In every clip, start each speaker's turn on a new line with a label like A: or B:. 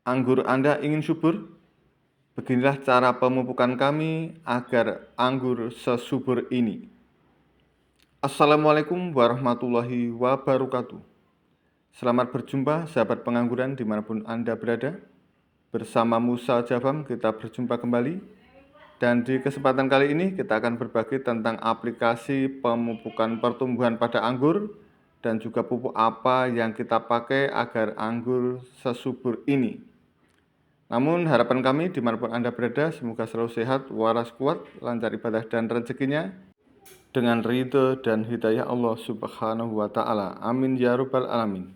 A: anggur Anda ingin subur? Beginilah cara pemupukan kami agar anggur sesubur ini. Assalamualaikum warahmatullahi wabarakatuh. Selamat berjumpa sahabat pengangguran dimanapun Anda berada. Bersama Musa Jafam kita berjumpa kembali. Dan di kesempatan kali ini kita akan berbagi tentang aplikasi pemupukan pertumbuhan pada anggur dan juga pupuk apa yang kita pakai agar anggur sesubur ini. Namun harapan kami dimanapun Anda berada, semoga selalu sehat, waras, kuat, lancar ibadah dan rezekinya dengan ridho dan hidayah Allah Subhanahu wa Ta'ala. Amin ya Rabbal 'Alamin.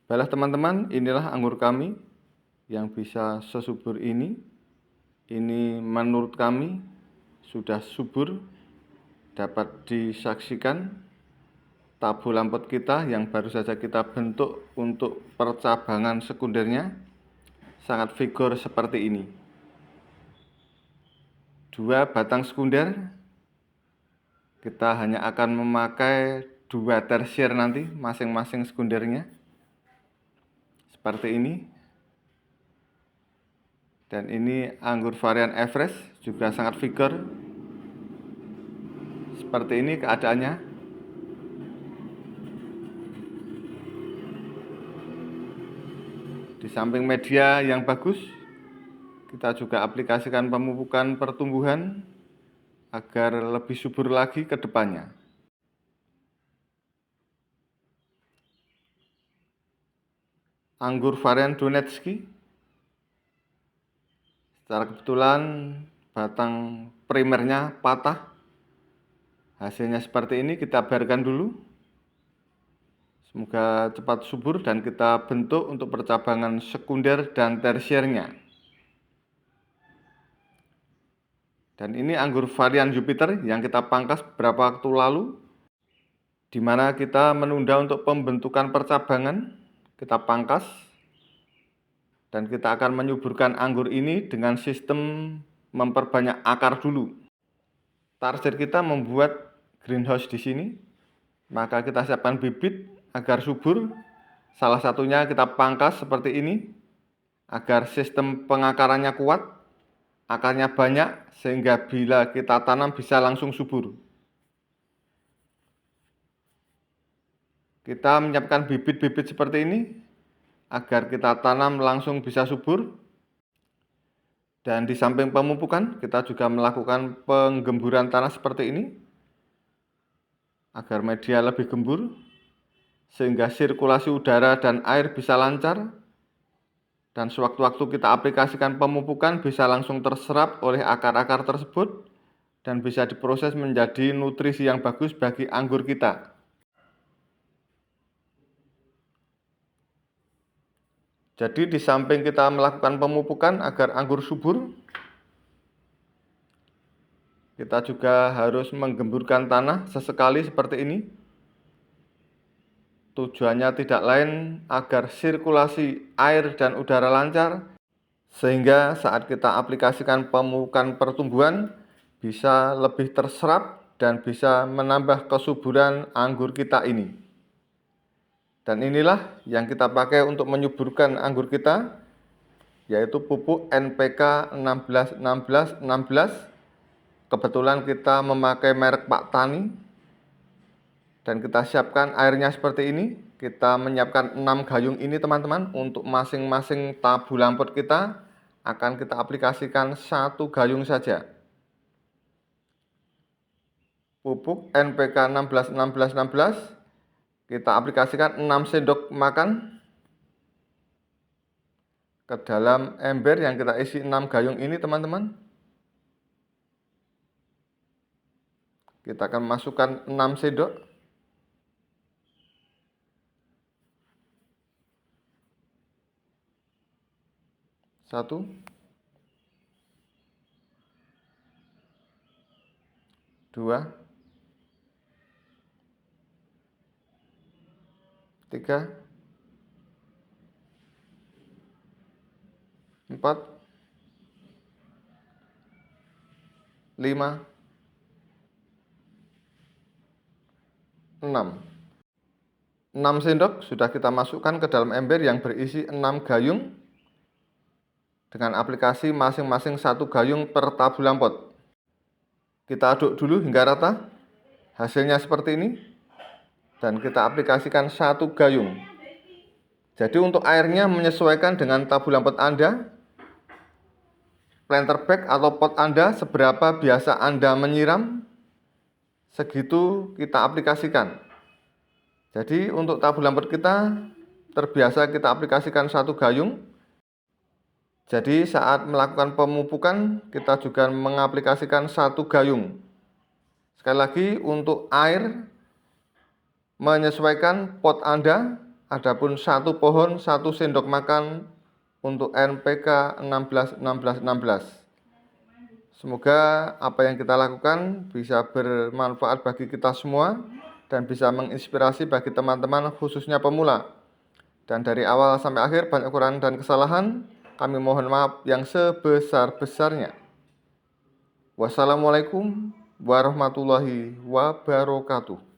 A: Baiklah teman-teman, inilah anggur kami yang bisa sesubur ini. Ini menurut kami sudah subur, dapat disaksikan tabu lampot kita yang baru saja kita bentuk untuk percabangan sekundernya. Sangat vigor seperti ini. 2 batang sekunder, kita hanya akan memakai 2 tersier nanti masing-masing sekundernya. Seperti ini. Dan ini anggur varian Everest, juga sangat vigor. Seperti ini keadaannya. Di samping media yang bagus, kita juga aplikasikan pemupukan pertumbuhan agar lebih subur lagi ke depannya. Anggur varian Donetsky, secara kebetulan batang primernya patah. Hasilnya seperti ini, kita biarkan dulu. Semoga cepat subur dan kita bentuk untuk percabangan sekunder dan tersiernya. Dan ini anggur varian Jupiter yang kita pangkas beberapa waktu lalu, di mana kita menunda untuk pembentukan percabangan. Kita pangkas dan kita akan menyuburkan anggur ini dengan sistem memperbanyak akar dulu. Target kita membuat greenhouse di sini, maka kita siapkan bibit agar subur. Salah satunya kita pangkas seperti ini agar sistem pengakarannya kuat, akarnya banyak sehingga bila kita tanam bisa langsung subur. Kita menyiapkan bibit-bibit seperti ini agar kita tanam langsung bisa subur. Dan di samping pemupukan, kita juga melakukan penggemburan tanah seperti ini agar media lebih gembur, sehingga sirkulasi udara dan air bisa lancar, dan sewaktu-waktu kita aplikasikan pemupukan bisa langsung terserap oleh akar-akar tersebut dan bisa diproses menjadi nutrisi yang bagus bagi anggur kita. Jadi di samping kita melakukan pemupukan agar anggur subur, kita juga harus menggemburkan tanah sesekali seperti ini. Tujuannya tidak lain agar sirkulasi air dan udara lancar, sehingga saat kita aplikasikan pemupukan pertumbuhan bisa lebih terserap dan bisa menambah kesuburan anggur kita ini. Dan inilah yang kita pakai untuk menyuburkan anggur kita, yaitu pupuk NPK 16-16-16. Kebetulan kita memakai merek Pak Tani. Dan kita siapkan airnya seperti ini. Kita menyiapkan 6 gayung ini teman-teman. Untuk masing-masing tabu lampot kita akan kita aplikasikan 1 gayung saja. Pupuk NPK 16-16-16 kita aplikasikan 6 sendok makan ke dalam ember yang kita isi 6 gayung ini teman-teman. Kita akan masukkan 6 sendok. 1, 2, 3, 4, 5, 6. 6 sendok sudah kita masukkan ke dalam ember yang berisi 6 gayung. dengan aplikasi masing-masing 1 gayung per tabula pot. Kita aduk dulu hingga rata. Hasilnya seperti ini. Dan kita aplikasikan 1 gayung. Jadi untuk airnya menyesuaikan dengan tabula pot Anda, planter bag atau pot Anda, seberapa biasa Anda menyiram, segitu kita aplikasikan. Jadi untuk tabula pot kita terbiasa kita aplikasikan 1 gayung. Jadi saat melakukan pemupukan kita juga mengaplikasikan 1 gayung. Sekali lagi untuk air menyesuaikan pot Anda, adapun 1 pohon 1 sendok makan untuk NPK 16-16-16. Semoga apa yang kita lakukan bisa bermanfaat bagi kita semua dan bisa menginspirasi bagi teman-teman khususnya pemula. Dan dari awal sampai akhir banyak kekurangan dan kesalahan, kami mohon maaf yang sebesar-besarnya. Wassalamualaikum warahmatullahi wabarakatuh.